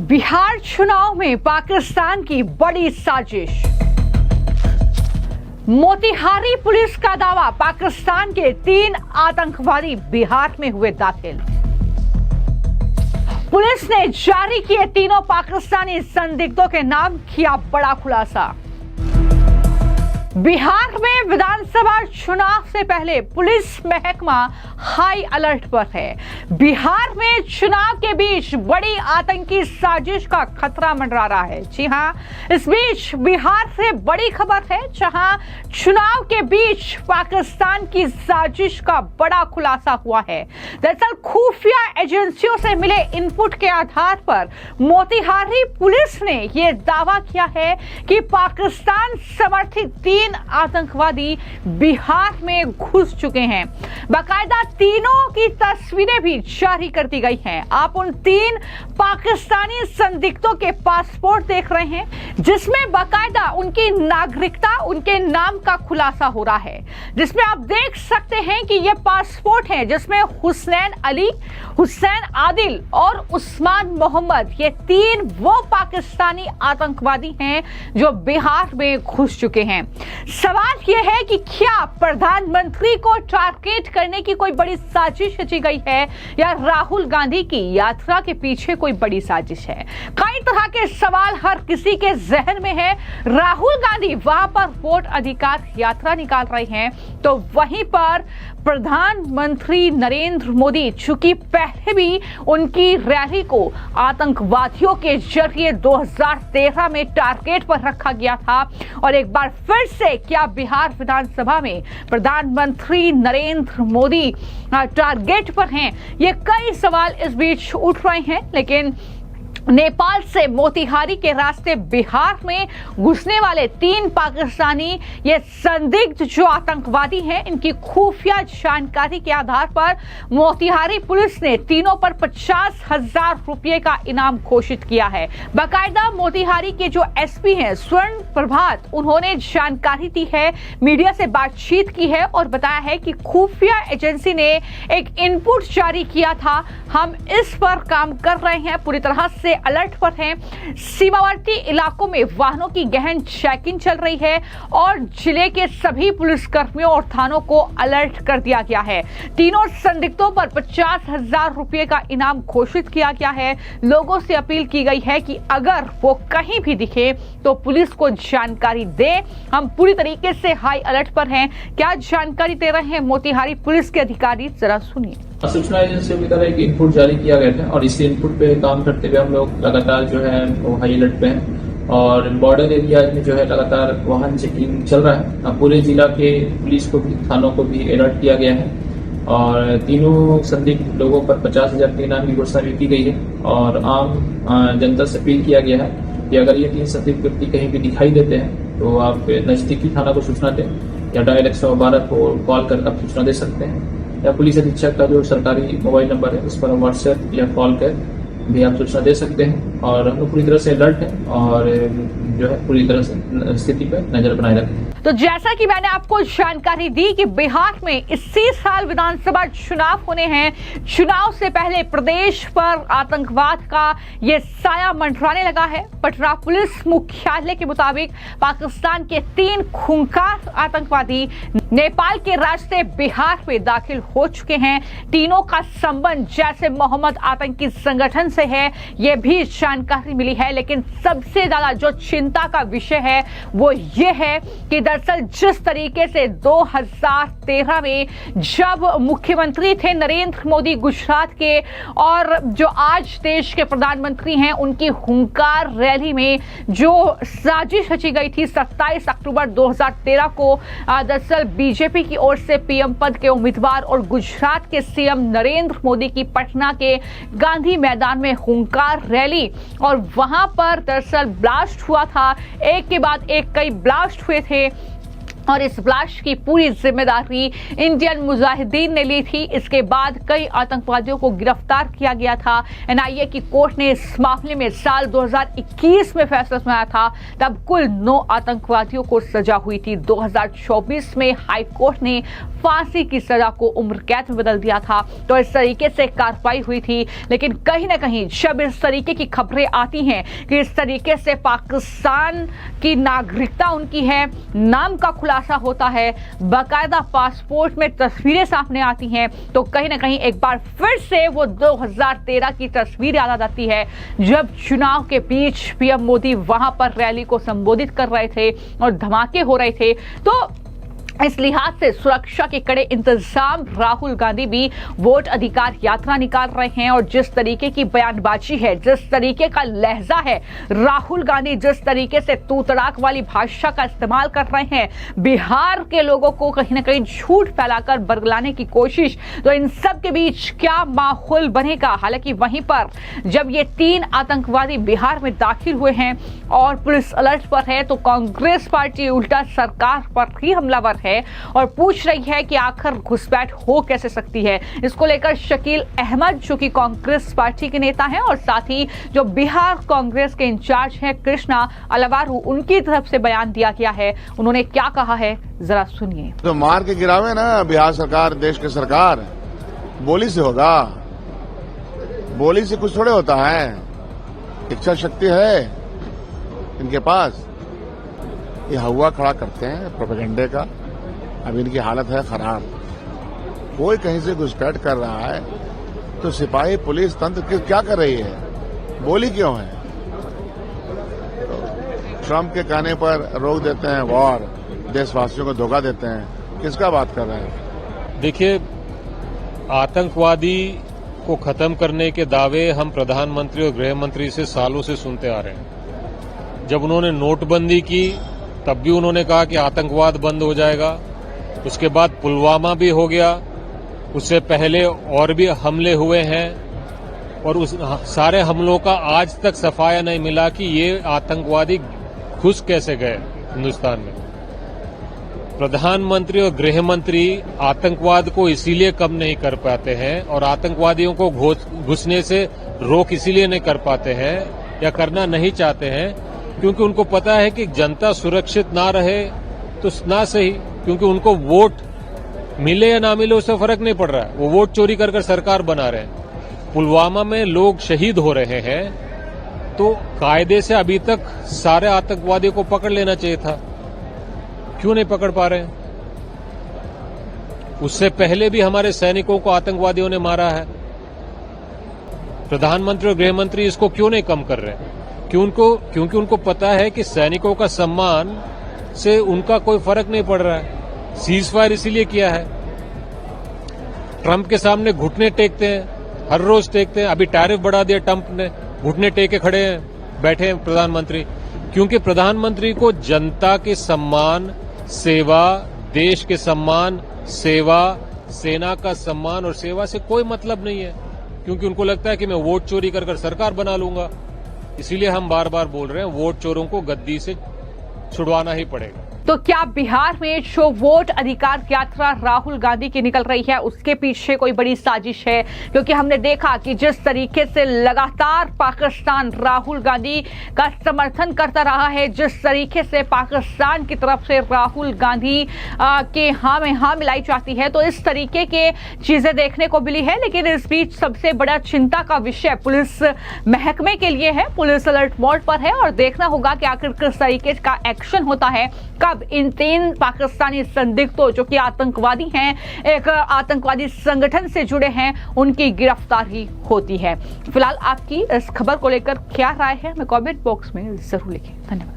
बिहार चुनाव में पाकिस्तान की बड़ी साजिश। मोतिहारी पुलिस का दावा, पाकिस्तान के 3 आतंकवादी बिहार में हुए दाखिल। पुलिस ने जारी किए तीनों पाकिस्तानी संदिग्धों के नाम, किया बड़ा खुलासा। बिहार में विधानसभा चुनाव से पहले पुलिस महकमा हाई अलर्ट पर है। बिहार में चुनाव के बीच बड़ी आतंकी साजिश का खतरा मंडरा रहा है। जी हां, इस बीच बिहार से बड़ी खबर है, जहां चुनाव के बीच पाकिस्तान की साजिश का बड़ा खुलासा हुआ है। दरअसल खुफिया एजेंसियों से मिले इनपुट के आधार पर मोतिहारी पुलिस ने यह दावा किया है कि पाकिस्तान समर्थित 3 आतंकवादी बिहार में घुस चुके हैं। बाकायदा तीनों की तस्वीरें भी जारी कर दी गई हैं। आप उन 3 पाकिस्तानी संदिग्धों के पासपोर्ट देख रहे हैं, जिसमें बाकायदा उनकी नागरिकता, उनके नाम का खुलासा हो रहा है। जिसमें आप देख सकते हैं कि ये पासपोर्ट हैं, जिसमें हुसैन अली, हुसैन आदिल और उस्मान मोहम्मद, ये 3 वो पाकिस्तानी आतंकवादी हैं जो बिहार में घुस चुके हैं। सवाल यह है कि क्या प्रधानमंत्री को टारगेट करने की कोई बड़ी साजिश रची गई है, या राहुल गांधी की यात्रा के पीछे कोई बड़ी साजिश है। कई तरह के सवाल हर किसी के जहन में है। राहुल गांधी वहां पर वोट अधिकार यात्रा निकाल रहे हैं, तो वहीं पर प्रधानमंत्री नरेंद्र मोदी, चूंकि पहले भी उनकी रैली को आतंकवादियों के जरिए 2013 में टारगेट पर रखा गया था, और एक बार फिर से क्या बिहार विधानसभा में प्रधानमंत्री नरेंद्र मोदी टारगेट पर हैं? ये कई सवाल इस बीच उठ रहे हैं। लेकिन नेपाल से मोतिहारी के रास्ते बिहार में घुसने वाले 3 पाकिस्तानी ये संदिग्ध जो आतंकवादी हैं, इनकी खुफिया जानकारी के आधार पर मोतिहारी पुलिस ने तीनों पर 50,000 रुपए का इनाम घोषित किया है। बाकायदा मोतिहारी के जो एसपी हैं स्वर्ण प्रभात, उन्होंने जानकारी दी है, मीडिया से बातचीत की है और बताया है कि खुफिया एजेंसी ने एक इनपुट जारी किया था, हम इस पर काम कर रहे हैं, पूरी तरह से अलर्ट पर हैं। सीमावर्ती इलाकों में वाहनों की गहन चेकिंग चल रही है और जिले के सभी पुलिसकर्मियों और थानों को अलर्ट कर दिया गया है। तीनों संदिग्धों पर 50,000 रुपए का इनाम घोषित किया गया है। लोगों से अपील की गई है कि अगर वो कहीं भी दिखे तो पुलिस को जानकारी दे। हम पूरी तरीके से हाई अलर्ट पर हैं। क्या जानकारी दे रहे हैं मोतिहारी पुलिस के अधिकारी, जरा सुनिए। सूचना एजेंसी की तरह एक इनपुट जारी किया गया था और इसी इनपुट पे काम करते हुए हम लोग लगातार जो है वो हाई अलर्ट पे हैं और बॉर्डर एरिया में जो है लगातार वाहन चेकिंग चल रहा है। पूरे जिला के पुलिस को भी, थानों को भी अलर्ट किया गया है और तीनों संदिग्ध लोगों पर 50,000 के इनाम की घोषणा भी की गई है और आम जनता से अपील किया गया है कि अगर ये 3 संदिग्ध व्यक्ति कहीं भी दिखाई देते हैं तो आप नजदीकी थाना को सूचना दें या डायल 112 को कॉल कर आप सूचना दे सकते हैं, या पुलिस अधीक्षक का जो सरकारी मोबाइल नंबर है उस पर व्हाट्सएप या कॉल कर भी आप सूचना दे सकते हैं। और हम लोग पूरी तरह से अलर्ट हैं और जो है पूरी तरह से स्थिति पर नजर बनाए रखते हैं। तो जैसा कि मैंने आपको जानकारी दी कि बिहार में इसी साल विधानसभा चुनाव होने हैं, चुनाव से पहले प्रदेश पर आतंकवाद का ये साया मंडराने लगा है। पटना पुलिस मुख्यालय के मुताबिक पाकिस्तान के 3 खूंखार आतंकवादी नेपाल के रास्ते बिहार में दाखिल हो चुके हैं। तीनों का संबंध जैसे मोहम्मद आतंकी संगठन से है, यह भी जानकारी मिली है। लेकिन सबसे ज्यादा जो चिंता का विषय है वो ये है कि दरअसल जिस तरीके से 2013 में जब मुख्यमंत्री थे नरेंद्र मोदी गुजरात के, और जो आज देश के प्रधानमंत्री हैं, उनकी हुंकार रैली में जो साजिश रची गई थी 27 अक्टूबर 2013 को, दरअसल बीजेपी की ओर से पीएम पद के उम्मीदवार और गुजरात के सीएम नरेंद्र मोदी की पटना के गांधी मैदान में हुंकार रैली, और वहां पर दरअसल ब्लास्ट हुआ था। एक के बाद एक कई ब्लास्ट हुए थे और इस ब्लास्ट की पूरी जिम्मेदारी इंडियन मुजाहिदीन ने ली थी। इसके बाद कई आतंकवादियों को गिरफ्तार किया गया था। एनआईए की कोर्ट ने इस मामले में साल 2021 में फैसला सुनाया था, तब कुल 9 आतंकवादियों को सजा हुई थी। 2024 में हाई कोर्ट ने फांसी की सजा को उम्र कैद में बदल दिया था। तो इस तरीके से कार्रवाई हुई थी। लेकिन कहीं ना कहीं जब इस तरीके की खबरें आती हैं कि इस तरीके से पाकिस्तान की नागरिकता उनकी है, नाम का खुलासा होता है, बाकायदा पासपोर्ट में तस्वीरें सामने आती हैं, तो कहीं ना कहीं एक बार फिर से वो 2013 की तस्वीर याद आ जाती है, जब चुनाव के बीच पीएम मोदी वहां पर रैली को संबोधित कर रहे थे और धमाके हो रहे थे। तो इस लिहाज से सुरक्षा के कड़े इंतजाम, राहुल गांधी भी वोट अधिकार यात्रा निकाल रहे हैं और जिस तरीके की बयानबाजी है, जिस तरीके का लहजा है, राहुल गांधी जिस तरीके से तू तड़ाक वाली भाषा का इस्तेमाल कर रहे हैं, बिहार के लोगों को कहीं ना कहीं झूठ फैलाकर बरगलाने की कोशिश, तो इन सब के बीच क्या माहौल बनेगा। हालांकि वहीं पर जब ये 3 आतंकवादी बिहार में दाखिल हुए हैं और पुलिस अलर्ट पर है, तो कांग्रेस पार्टी उल्टा सरकार पर ही हमलावर है और पूछ रही है कि आखिर घुसपैठ हो कैसे सकती है। इसको लेकर शकील अहमद, जो कि कांग्रेस पार्टी के नेता हैं, और साथ ही जो बिहार कांग्रेस के इंचार्ज हैं कृष्णा अलवारू, उनकी तरफ से बयान दिया गया है। उन्होंने क्या कहा है, जरा सुनिए। तो मार के गिरावे ना बिहार सरकार, देश की सरकार, बोली से होगा। बोली से कुछ थोड़े होता है। इच्छा शक्ति है इनके पास, ये हवा खड़ा करते हैं प्रोपेगेंडे का। अब इनकी हालत है खराब। कोई कहीं से घुसपैठ कर रहा है तो सिपाही पुलिस तंत्र क्या कर रही है, बोली क्यों है? तो ट्रंप के कहने पर रोक देते हैं वॉर, देशवासियों को धोखा देते हैं। किसका बात कर रहे हैं? देखिए, आतंकवादी को खत्म करने के दावे हम प्रधानमंत्री और गृह मंत्री से सालों से सुनते आ रहे हैं। जब उन्होंने नोटबंदी की तब भी उन्होंने कहा कि आतंकवाद बंद हो जाएगा। उसके बाद पुलवामा भी हो गया, उससे पहले और भी हमले हुए हैं और उस सारे हमलों का आज तक सफाया नहीं मिला कि ये आतंकवादी घुस कैसे गए हिंदुस्तान में। प्रधानमंत्री और गृह मंत्री आतंकवाद को इसीलिए कम नहीं कर पाते हैं और आतंकवादियों को घुसने से रोक इसीलिए नहीं कर पाते हैं या करना नहीं चाहते हैं क्योंकि उनको पता है कि जनता सुरक्षित ना रहे तो ना सही, क्योंकि उनको वोट मिले या ना मिले उससे फर्क नहीं पड़ रहा है। वो वोट चोरी कर सरकार बना रहे हैं। पुलवामा में लोग शहीद हो रहे हैं, तो कायदे से अभी तक सारे आतंकवादियों को पकड़ लेना चाहिए था। क्यों नहीं पकड़ पा रहे हैं? उससे पहले भी हमारे सैनिकों को आतंकवादियों ने मारा है। प्रधानमंत्री और गृह मंत्री इसको क्यों नहीं कम कर रहे? क्योंकि उनको पता है कि सैनिकों का सम्मान से उनका कोई फर्क नहीं पड़ रहा है। सीज फायर इसीलिए किया है। ट्रंप के सामने घुटने टेकते हैं, हर रोज टेकते हैं। अभी टैरिफ बढ़ा दिया ट्रंप ने, घुटने टेके खड़े हैं, बैठे हैं प्रधानमंत्री, क्योंकि प्रधानमंत्री को जनता के सम्मान, सेवा, देश के सम्मान, सेवा, सेना का सम्मान और सेवा से कोई मतलब नहीं है, क्योंकि उनको लगता है कि मैं वोट चोरी कर सरकार बना लूंगा। इसीलिए हम बार बार बोल रहे हैं वोट चोरों को गद्दी से छुड़वाना ही पड़ेगा। तो क्या बिहार में जो वोट अधिकार यात्रा राहुल गांधी की निकल रही है उसके पीछे कोई बड़ी साजिश है? क्योंकि हमने देखा कि जिस तरीके से लगातार पाकिस्तान राहुल गांधी का समर्थन करता रहा है, जिस तरीके से पाकिस्तान की तरफ से राहुल गांधी के हाँ में हाँ मिलाई जाती है, तो इस तरीके के चीजें देखने को मिली है। लेकिन इस बीच सबसे बड़ा चिंता का विषय पुलिस महकमे के लिए है। पुलिस अलर्ट मोड पर है और देखना होगा कि आखिर किस तरीके का एक्शन होता है, कब इन 3 पाकिस्तानी संदिग्धों जो कि आतंकवादी हैं, एक आतंकवादी संगठन से जुड़े हैं, उनकी गिरफ्तारी होती है। फिलहाल आपकी इस खबर को लेकर क्या राय है, हमें कमेंट बॉक्स में जरूर लिखें। धन्यवाद।